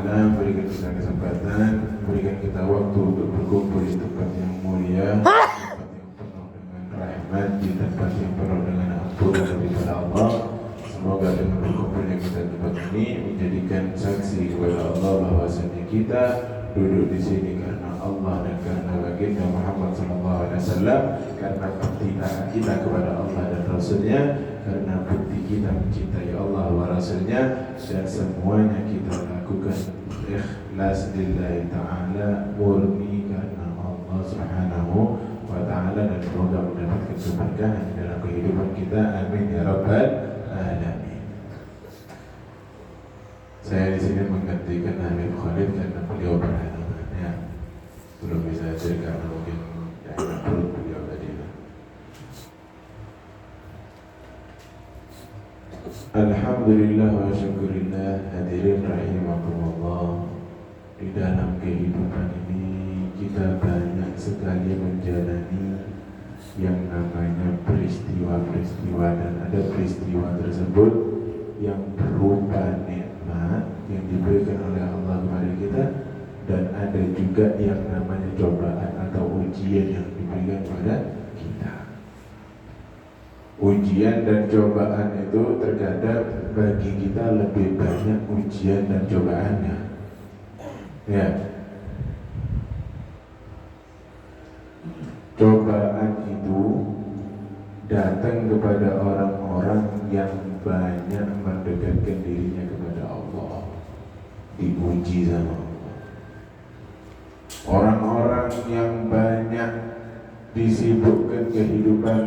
Ta'ala berikan kita kesempatan, berikan kita waktu untuk berkumpul di tempat yang mulia, tempat yang penuh dengan rahmat, di tempat yang penuh dengan ampunan daripada Allah. Semoga dengan berkumpulnya kita di tempat ini menjadikan saksi kepada Allah bahwasanya kita duduk di sini karena Allah dan karena baginda Muhammad SAW, karena bukti kita kepada Allah dan Rasulnya, karena bukti kita mencintai Allah wa Rasulnya, dan semuanya kita lakukan ikhlas lillahi ta'ala, murni karena Allah subhanahu wa ta'ala, dan semoga mendapatkan keberkahan dalam kehidupan kita. Amin ya rabbal alamin. Saya di sini menggantikan Habib Khalid karena beliau berhalangan, ya. Belum bisa hadir karena mungkin tidak perut beliau tadi. Alhamdulillah wa syukurillah. Hadirin rahimakumullah, di dalam kehidupan ini kita banyak sekali menjalani yang namanya peristiwa-peristiwa, dan ada peristiwa tersebut yang berupa nikmat yang diberikan oleh Allah kepada kita, dan ada juga yang namanya cobaan atau ujian yang diberikan kepada kita. Ujian dan cobaan itu terkadang bagi kita lebih banyak ujian dan cobaannya, ya. Cobaan itu datang kepada orang-orang yang banyak mendekatkan dirinya kepada Allah, diuji sama Allah. Orang-orang yang banyak disibukkan kehidupan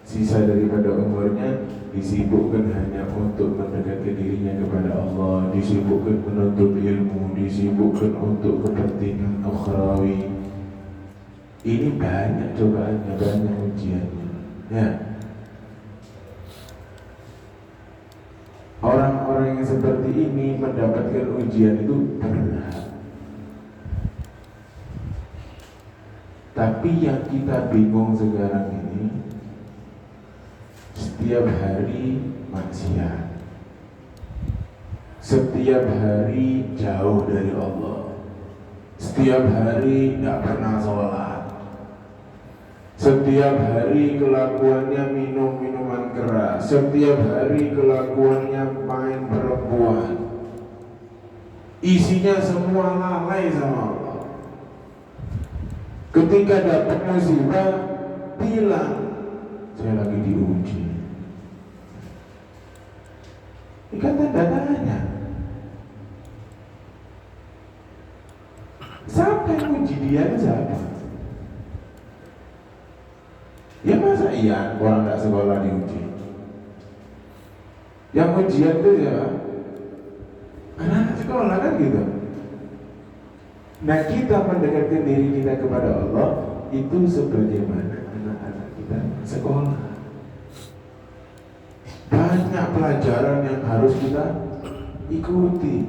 sisa daripada umurnya, disibukkan hanya untuk mendekatkan dirinya kepada Allah, disibukkan menuntut ilmu, disibukkan untuk kepentingan akhrawi. Ini banyak cobaannya, banyak ujiannya, ya. Orang-orang yang seperti ini mendapatkan ujian itu berat. Tapi yang kita bingung sekarang ini, setiap hari maksiat, setiap hari jauh dari Allah, setiap hari tidak pernah sholat, setiap hari kelakuannya minum minuman keras, setiap hari kelakuannya main perempuan, isinya semua lalai sama Allah. Ketika dapat musibah, bilang saya lagi diuji. Ini kan tanda tanya. Siapa yang uji dia? Siapa? Ya masa iya orang tidak sekolah diuji? Yang ujian itu siapa? Anak-anak sekolah kan gitu. Nah, kita mendekatkan diri kita kepada Allah itu sebagaimana anak-anak kita sekolah. Banyak pelajaran yang harus kita ikuti,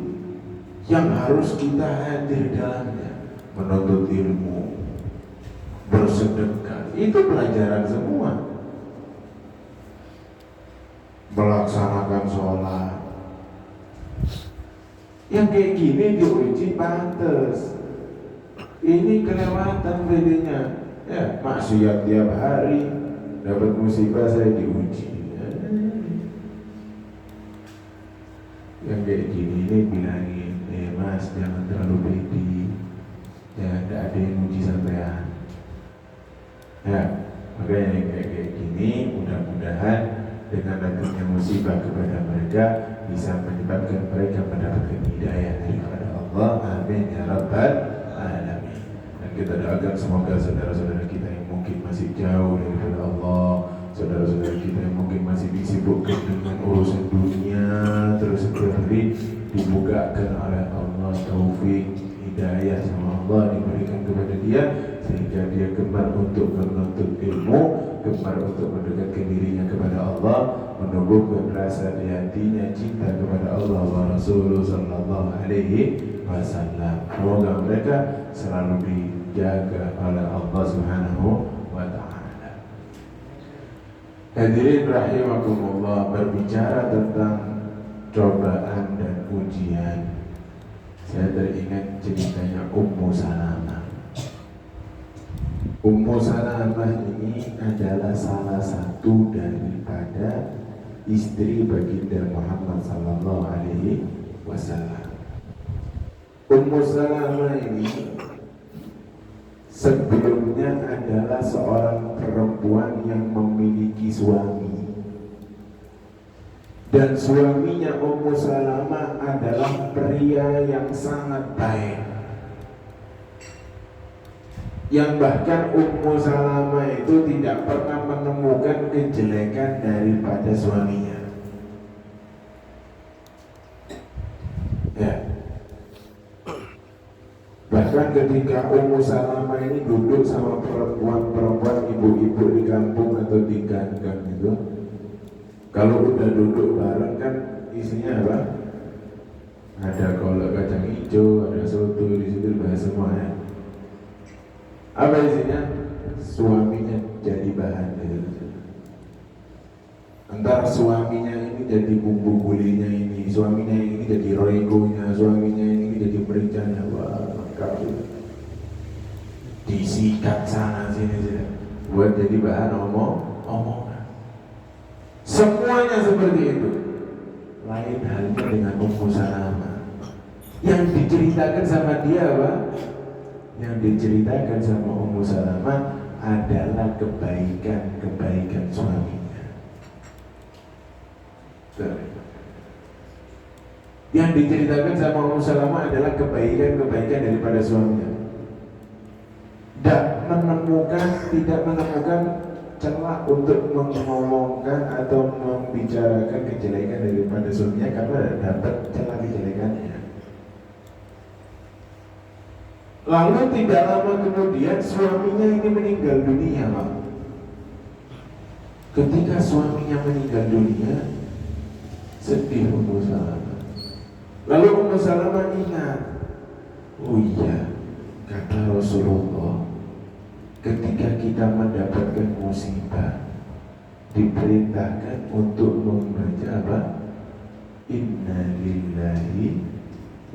yang harus kita hadir dalamnya. Menuntut ilmu, bersedekah, itu pelajaran semua. Melaksanakan sholat, yang kayak gini diuji pantes. Ini kelewatan bedanya, ya. Maksiat tiap hari, dapat musibah saya diuji. Yang kayak gini ini bilangin, mas jangan terlalu pede, ya tidak ada yang uji sampean. Ya, makanya yang kayak gini mudah-mudahan dengan datangnya musibah kepada mereka bisa menyebabkan mereka mendapatkan hidayah daripada Allah. Amin ya rabbal alamin. Dan kita doakan semoga saudara-saudara kita yang mungkin masih jauh daripada Allah, saudara-saudara kita yang mungkin masih disibukkan dengan urusan dunia, terus hari dibukakan oleh Allah taufik hidayah sama Allah diberikan kepada dia, sehingga dia gemar untuk menuntut ilmu, gemar untuk mendekatkan dirinya kepada Allah, menumbuhkan rasa di hatinya cinta kepada Allah wa Rasulullah sallallahu alaihi wasallam. Semoga mereka selalu dijaga oleh Allah subhanahu wa ta'ala. Hadirin rahimakumullah, berbicara tentang cobaan dan ujian, saya teringat ceritanya Ummu Salamah. Ummu Salamah ini adalah salah satu daripada istri baginda Muhammad sallallahu alaihi wasallam. Ummu Salamah ini sebelumnya adalah seorang perempuan yang memiliki suami, dan suaminya Ummu Salamah adalah pria yang sangat baik, yang bahkan Ummu Salamah itu tidak pernah menemukan kejelekan daripada suaminya. Ya. Bahkan ketika Ummu Salamah ini duduk sama perempuan-perempuan, ibu-ibu di kampung atau di gang-gang itu, kalau udah duduk bareng kan isinya apa? Ada kolak kacang hijau, ada soto, di situ bahas semua ya. Apa isinya? Suaminya jadi bahan gitu. Entar suaminya ini jadi bumbu gulinya ini, suaminya ini jadi roygonya, suaminya ini jadi mericanya. Wah, lengkap itu. Disikat sana sini buat jadi bahan omongan. Semuanya seperti itu. Lain halnya dengan Ummu Salamah. Yang diceritakan sama dia apa? Yang diceritakan sama Ummu Salamah adalah kebaikan suaminya. Yang diceritakan sama Ummu Salamah adalah kebaikan daripada suaminya. Tidak menemukan celah untuk mengomongkan atau membicarakan kejelekan daripada suaminya karena dapat celah kejelekannya. Lalu tidak lama kemudian suaminya ini meninggal dunia, Pak. Ketika suaminya meninggal dunia, sedih Ummu Salamah. Lalu Ummu Salamah ingat, oh iya, kata Rasulullah, ketika kita mendapatkan musibah, diperintahkan untuk membaca apa? Inna lillahi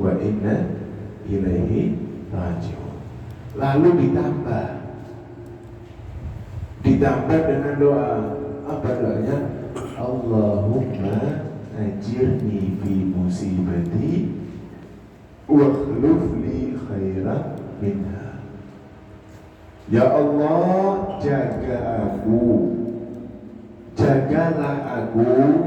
wa inna ilaihi raji'un. Lalu ditambah dengan doa. Apa doanya? Allahumma ajirni fi musibati wa akhlif li khairan minha. Ya Allah, jagalah aku,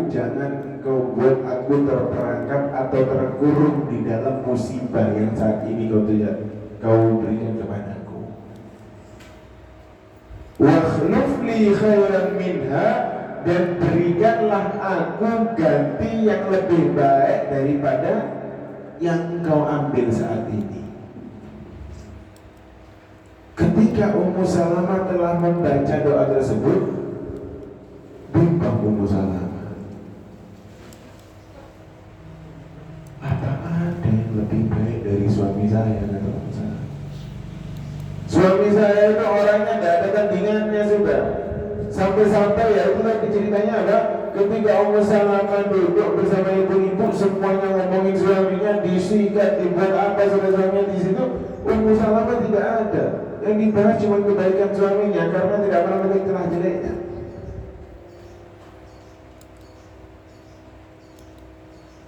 jangan engkau buat aku terperangkap atau terkurung di dalam musibah yang saat ini kau berikan kepadaku. Wakhluf li khairan minha, dan berikanlah aku ganti yang lebih baik daripada yang kau ambil saat ini. Ketika Ummu Salamah telah membaca doa tersebut, bimbang Ummu Salamah. Apa ada yang lebih baik dari suami saya, kata Ummu Salamah. Suami saya itu orangnya tidak ada tandingannya sudah. Sampai-sampai ya itu lagi ceritanya ada ketika Ummu Salamah duduk bersama ibu-ibu, semuanya ngomongin suaminya, disikat, dibuat apa sama suaminya di situ. Ummu Salamah tidak ada. Yang dibahas cuma kebaikan suaminya karena tidak pernah melihat celah jeleknya.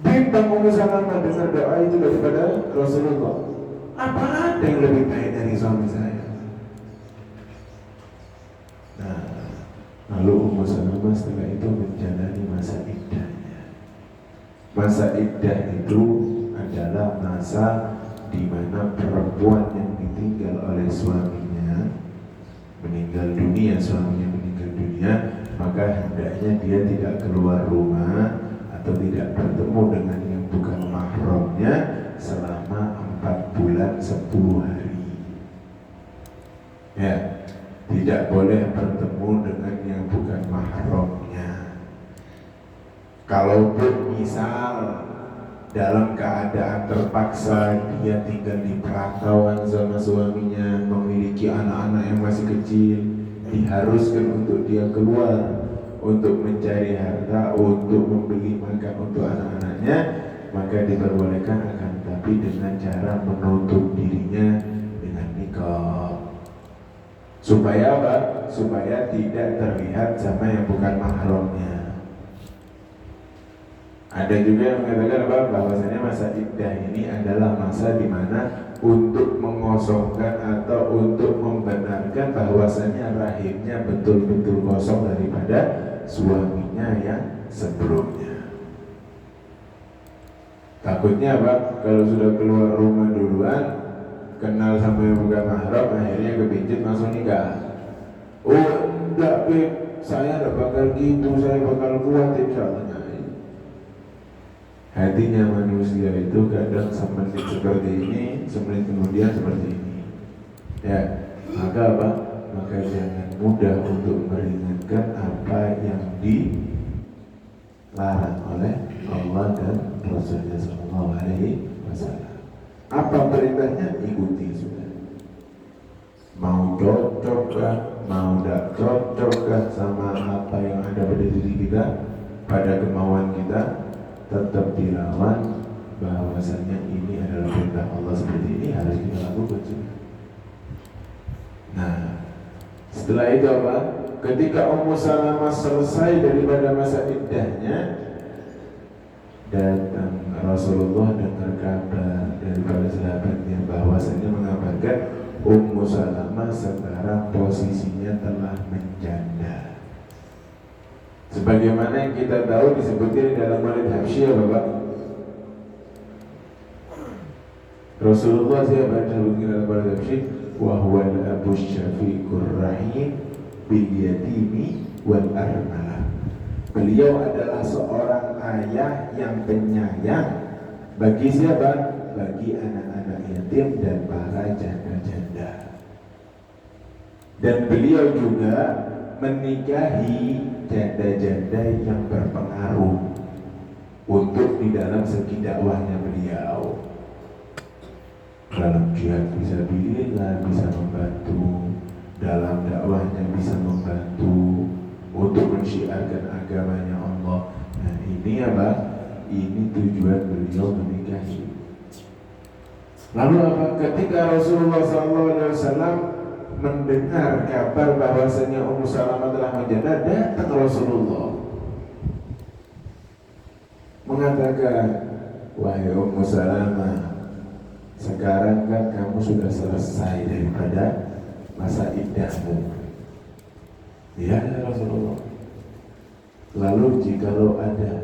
Bimbang Ummu Salamah dengar doa itu daripada Rasulullah. Apa ada yang lebih baik dari suami saya? Nah, lalu Ummu Salamah setelah itu menjalani masa iddahnya. Masa iddah itu adalah masa di mana perempuan yang ditinggal oleh suaminya meninggal dunia, maka hendaknya dia tidak keluar rumah atau tidak bertemu dengan yang bukan mahramnya selama 4 bulan 10 hari. Ya, tidak boleh bertemu dengan yang bukan mahramnya. Kalaupun misal dalam keadaan terpaksa dia tinggal di perantauan sama suaminya, memiliki anak-anak yang masih kecil, diharuskan untuk dia keluar untuk mencari harta, untuk membeli makan untuk anak-anaknya, maka diperbolehkan, akan tapi dengan cara menutup dirinya dengan niqab. Supaya apa? Supaya tidak terlihat sama yang bukan mahramnya. Ada juga yang mengatakan apa? Bahwasanya masa iddah ini adalah masa di mana untuk mengosongkan atau untuk membenarkan bahwasanya rahimnya betul-betul kosong daripada suaminya yang sebelumnya. Takutnya apa? Kalau sudah keluar rumah duluan, kenal sama yang bukan mahram, akhirnya kepincut langsung nikah. Oh enggak, Beb, saya enggak bakal gitu, saya bakal kuat insyaallah. Hatinya manusia itu kadang semenit seperti ini, semenit kemudian seperti ini. Ya, maka apa? Maka jangan mudah untuk meringankan apa yang dilarang oleh Allah dan Rasulnya Sallallahu Alaihi Wasallam. Apa perintahnya? Ikuti sudah. Mau cocok kah, mau tidak cocok kah sama apa yang ada pada diri kita, pada kemauan kita, tetap dilawan bahwasanya ini adalah perintah Allah seperti ini, harus kita lakukan juga. Nah, setelah itu apa? Ketika Ummu Salamah selesai daripada masa iddahnya, datang Rasulullah dengar kabar daripada sahabatnya bahwasanya mengabarkan Ummu Salamah sekarang posisinya telah menjanda. Sebagaimana yang kita tahu disebutkan dalam Walid Habsyah, Bapak. Rasulullah siapa disebutkan dalam Walid Habsyah? Wa huwal abu syafiqur rahim bil yatimi wal armalah. Beliau adalah seorang ayah yang penyayang bagi siapa? Bagi anak-anak yatim dan para janda-janda. Dan beliau juga menikahi janda-janda yang berpengaruh untuk di dalam segi dakwahnya beliau. Dalam jihad fisabilillah bisa membantu, dalam dakwahnya bisa membantu untuk mensyiarkan agamanya Allah. Nah ini apa? Ini tujuan beliau menikahi. Lalu apa? Ketika Rasulullah SAW mendengar kabar bahwasanya Ummu Salamah telah menjanda, datang Rasulullah mengatakan, wahai Ummu Salamah, sekarang kan kamu sudah selesai daripada masa iddahmu. Ya Rasulullah. Lalu jikalau ada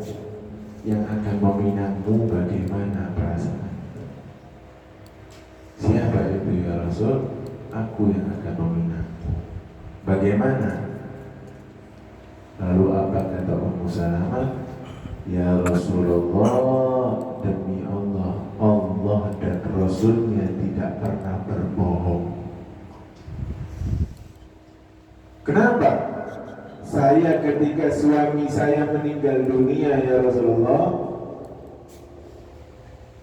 yang akan meminangmu, bagaimana perasaan? Siapa itu ya Rasul? Aku yang akan meminang. Bagaimana? Lalu apa kata Ummu Salamah? Ya Rasulullah, demi Allah, Allah dan Rasulnya tidak pernah berbohong. Kenapa? Saya ketika suami saya meninggal dunia ya Rasulullah,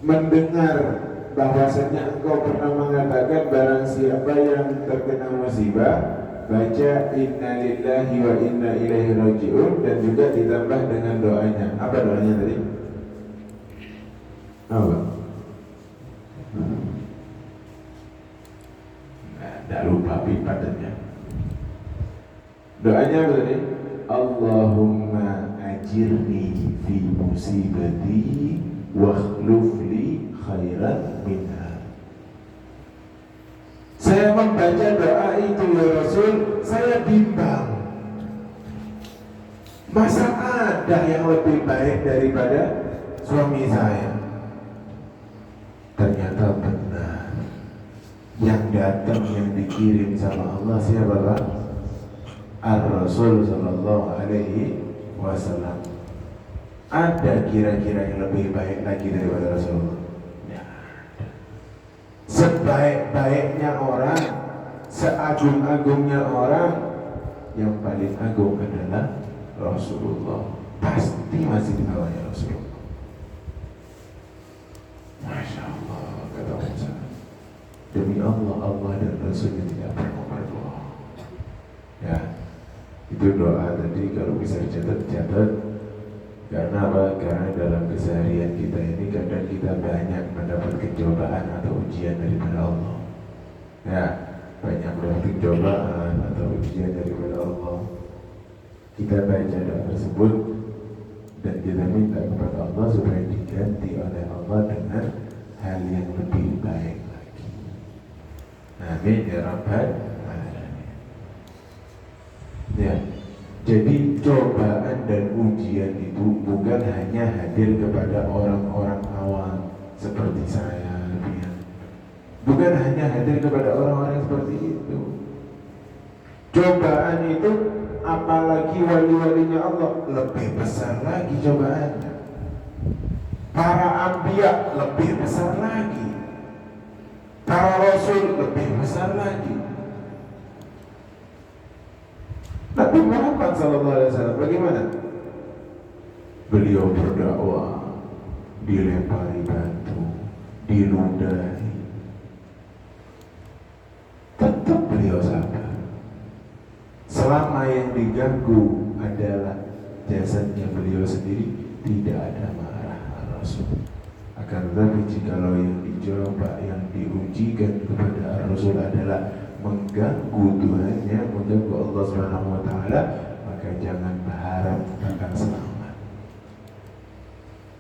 mendengar bahwasanya engkau pernah mengatakan barang siapa yang terkena musibah baca inna lillahi wa inna ilaihi raji'un, dan juga ditambah dengan doanya. Apa doanya tadi? Apa? Nah, tidak lupa pipatannya. Doanya apa tadi? Allahumma ajirni fi musibati wa akhluf li khairan minha. Saya membaca doa itu ya Rasul, saya bimbang. Masa ada yang lebih baik daripada suami saya? Ternyata benar. Yang datang, yang dikirim sama Allah siapa Pak? Ar-Rasul Sallallahu Alaihi Wasallam. Ada kira-kira yang lebih baik lagi daripada Rasulullah? Sebaik-baiknya orang, seagung-agungnya orang, yang paling agung adalah Rasulullah. Pasti masih di bawahnya Rasulullah. Masya Allah, kata Musa. Demi Allah, Allah dan Rasulnya tidak pernah berbohong. Ya, itu doa tadi kalau bisa dicatat. Karena apa? Karena dalam keseharian kita ini kadang kita banyak mendapat cobaan atau ujian daripada Allah. Ya, banyak mendapat cobaan atau ujian daripada Allah. Kita baca doa tersebut dan kita minta kepada Allah supaya diganti oleh Allah dengan hal yang lebih baik lagi. Amin ya rabbal alamin. Ya. Jadi cobaan dan ujian itu bukan hanya hadir kepada orang-orang awam seperti saya, bukan hanya hadir kepada orang-orang seperti itu. Cobaan itu apalagi wali-walinya Allah lebih besar lagi cobaannya. Para anbiya lebih besar lagi. Para rasul lebih besar lagi. Nabi Muhammad SAW bagaimana? Beliau berdakwah, dilempari batu, diludahi, tetap beliau sabar. Selama yang diganggu adalah jasadnya beliau sendiri, tidak ada marah Rasul. Akan tetapi jikalau yang dicoba, yang diujikan kepada Rasul adalah mengganggu Tuhannya, mengganggu Allah Subhanahu wa taala, maka jangan berharap akan selamat.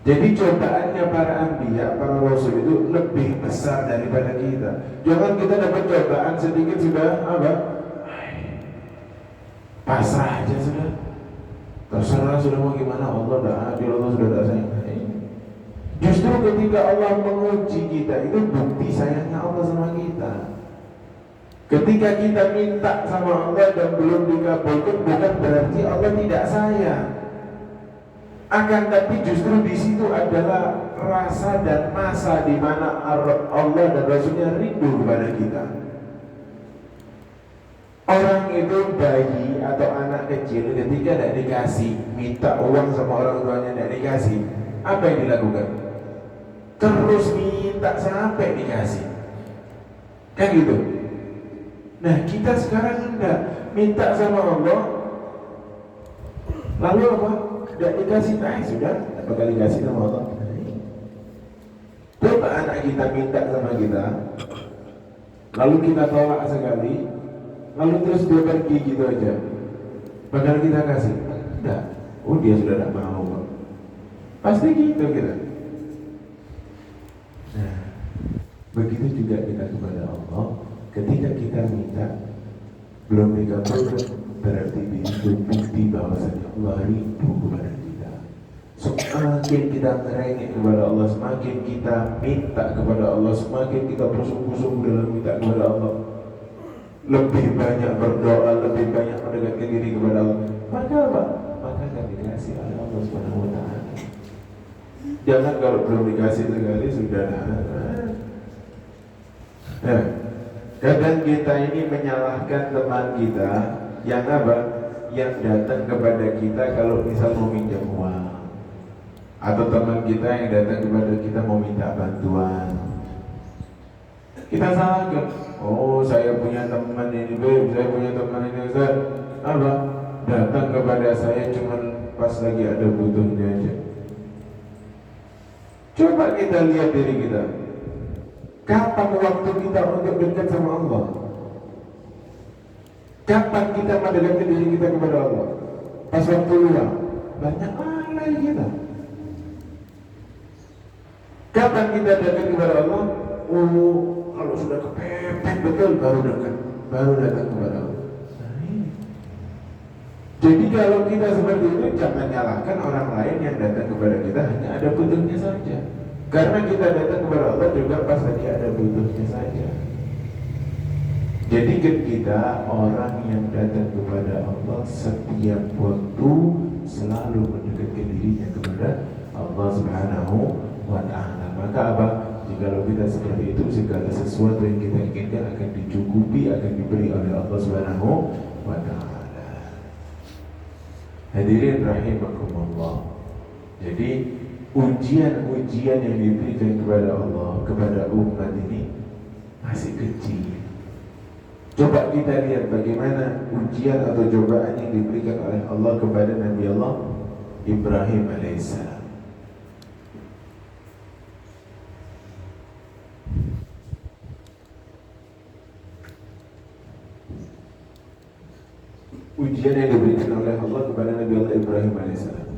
Jadi cobaannya para anbiya, para rasul itu lebih besar daripada kita. Jangan kita dapat cobaan sedikit sudah apa? Pasrah aja sudah. Terserah sudah mau gimana, Allah dah adil, Allah sudah tak sayang. Justru ketika Allah menguji kita, itu bukti sayangnya Allah sama kita. Ketika kita minta sama Allah dan belum dikabulkan, bukan berarti Allah tidak sayang. Akan tapi justru di situ adalah rasa dan masa di mana Allah dan Rasulnya rindu kepada kita. Orang itu bayi atau anak kecil ketika tidak dikasih, minta uang sama orang tuanya tidak dikasih, apa yang dilakukan? Terus minta sampai dikasih. Kan gitu. Nah kita sekarang enggak, minta sama Allah, lalu apa? Tidak dikasih, sudah, tak bakal dikasih sama Allah. Coba anak kita minta sama kita, lalu kita tolak sekali, lalu terus dia pergi gitu aja, bakal kita kasih? Enggak. Oh dia sudah tidak mau, pasti gitu kita. Nah, begitu juga kita kepada Allah. Ketika kita minta belum dikabulkan, berarti itu bukti bahwasanya Allah rindu kepada kita. Semakin kita merengek kepada Allah, semakin kita minta kepada Allah, semakin kita bersungguh-sungguh dalam minta kepada Allah, lebih banyak berdoa, lebih banyak mendekatkan diri kepada Allah, maka apa? Maka akan dikasih oleh Allah Subhanahu wa taala. Jangan kalau belum dikasih sekali sudah kadang kita ini menyalahkan teman kita yang apa? Yang datang kepada kita kalau misal mau minjam uang, atau teman kita yang datang kepada kita mau minta bantuan. Kita salahkan. Oh saya punya teman ini, saya punya teman ini, Ustaz. Apa? Datang kepada saya cuma pas lagi ada butuhnya aja. Coba kita lihat diri kita. Kapan waktu kita untuk dekat sama Allah? Kapan kita mendekatkan diri kita kepada Allah? Pas waktu luang? Banyak alay kita. Kapan kita dekat kepada Allah? Oh, kalau sudah kepepet betul baru dekat, baru datang kepada Allah. Jadi kalau kita seperti itu, jangan nyalahkan orang lain yang datang kepada kita hanya ada butuhnya saja. Karena kita datang kepada Allah juga pas lagi ada butuhnya saja. Jadi kita orang yang datang kepada Allah setiap waktu selalu mendekatkan dirinya kepada Allah Subhanahu wa ta'ala. Maka apa? Jikalau kita seperti itu, segala sesuatu yang kita inginkan akan dicukupi, akan diberi oleh Allah Subhanahu wa ta'ala. Hadirin rahimakumullah. Jadi ujian-ujian yang diberikan kepada Allah, kepada umat ini masih kecil. Coba kita lihat bagaimana ujian atau cobaan yang diberikan oleh Allah kepada Nabi Allah Ibrahim alaihissalam. Ujian yang diberikan oleh Allah kepada Nabi Allah Ibrahim alaihissalam.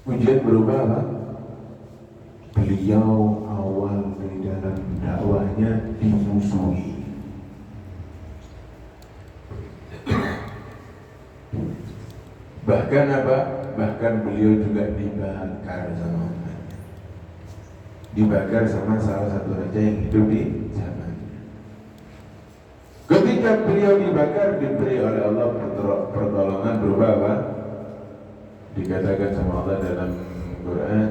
Ujian berupa apa? Beliau awal dari dalam dakwahnya dimusuhi. Bahkan apa? Bahkan beliau juga dibakar sama umatnya. Dibakar sama salah satu raja yang hidup di zamannya. Ketika beliau dibakar, diberi oleh Allah pertolongan berupa apa? Dikatakan sama Allah dalam Quran,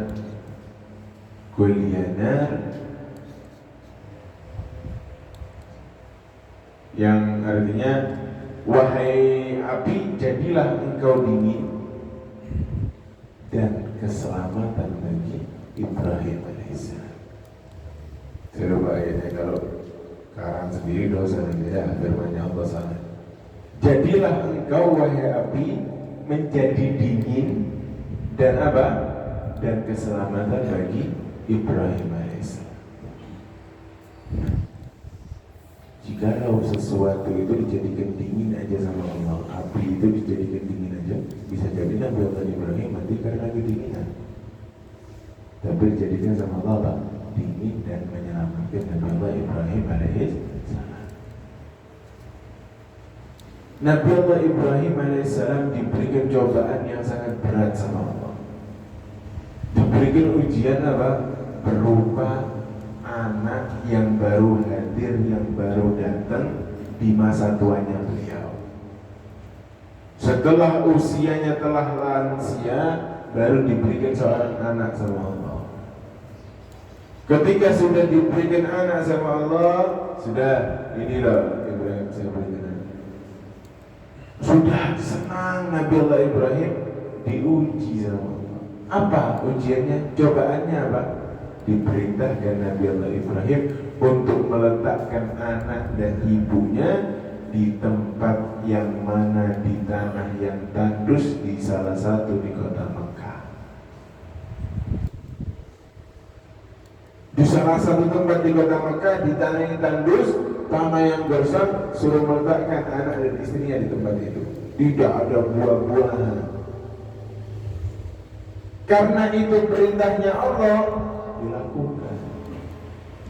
Qul ya nar, yang artinya wahai api, jadilah engkau dingin dan keselamatan bagi Ibrahim alaihissalam. Saya lupa ayatnya, kalau karang sendiri dosa ya, firman Allah sana. Jadilah engkau wahai api menjadi dingin dan apa? Dan keselamatan bagi Ibrahim alaihissalam. Jikalau sesuatu itu dijadikan dingin aja sama Allah, api itu dijadikan dingin aja, bisa jadi Nabi Allah Ibrahim mati karena kedinginan. Tapi dijadikan sama Allah apa? Dingin dan menyelamatkan Nabi Allah Ibrahim alaihissalam. Nabi Allah Ibrahim alaihissalam diberikan cobaan yang sangat berat sama Allah. Diberikan ujian apa? Berupa anak yang baru hadir, yang baru datang di masa tuanya beliau. Setelah usianya telah lansia, baru diberikan seorang anak sama Allah. Ketika sudah diberikan anak sama Allah, sudah ini loh Ibrahim, saya berikan anak. Sudah senang Nabi Allah Ibrahim diuji sama Allah. Apa ujiannya? Cobaannya apa? Diperintahkan Nabi Allah Ibrahim untuk meletakkan anak dan ibunya di tempat yang mana, di tanah yang tandus di salah satu di kota Mekah. Di salah satu tempat di kota Mekah, di tanah yang tandus, tanah yang gersang, suruh meletakkan anak dan istrinya di tempat itu. Tidak ada buah-buahan. Karena itu perintahnya Allah dilakukan.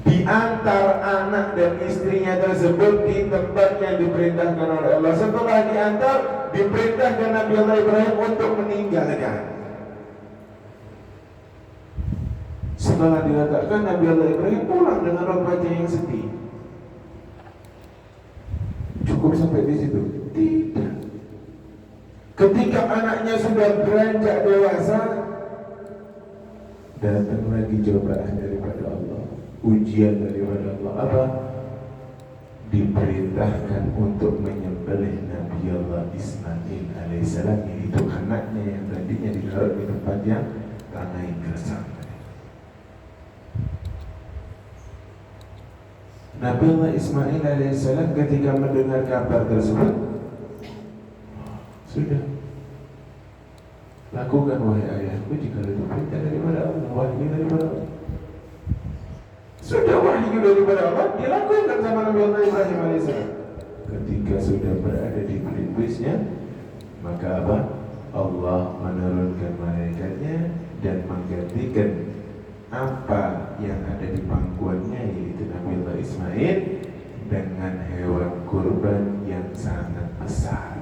Diantar anak dan istrinya tersebut di tempat yang diperintahkan oleh Allah. Setelah diantar, diperintahkan Nabi Allah Ibrahim untuk meninggalkan. Setelah diletakkan, Nabi Allah Ibrahim pulang dengan raut wajah yang sedih. Cukup sampai di situ? Tidak. Ketika anaknya sudah beranjak dewasa, datang lagi cobaan daripada Allah, ujian daripada Allah. Apa? Diperintahkan untuk menyembelih Nabi Allah Ismail alaihissalam, yaitu anaknya yang tadinya ditaruh di tempat yang tanah yang gersang. Nabi Allah Ismail alaihissalam ketika mendengar kabar tersebut, sudah lakukan wahai ayahku jika itu perintah daripada Allah, wahyu daripada Allah. Sudah wahyu daripada Allah, dilakukan sama Nabi Allah Ibrahim alaihissalam. Ketika sudah berada di kulit-kulitnya, maka apa? Allah menurunkan malaikatnya dan menggantikan apa yang ada di pangkuannya, yaitu Nabi Allah Ismail, dengan hewan kurban yang sangat besar.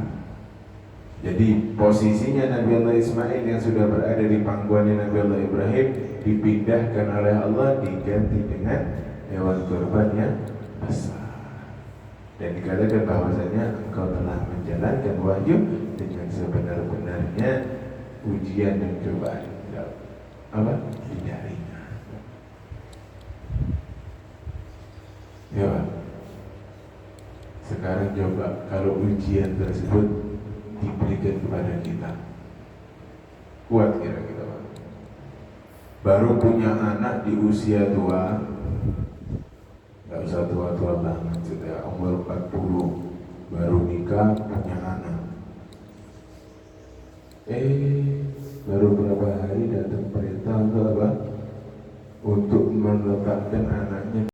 Jadi posisinya Nabi Allah Ismail yang sudah berada di pangkuannya Nabi Allah Ibrahim dipindahkan oleh Allah, diganti dengan hewan kurban yang besar. Dan dikatakan bahwasanya engkau telah menjalankan wahyu dengan sebenar-benarnya ujian dan cobaan. Apa? Diharinya. Ya Pak. Sekarang coba kalau ujian tersebut diberikan kepada kita, kuat kira-kira Pak? Baru punya anak di usia tua, gak usah tua-tua banget, sudah umur 40 baru nikah punya anak. baru berapa hari datang perintah untuk apa? Untuk meletakkan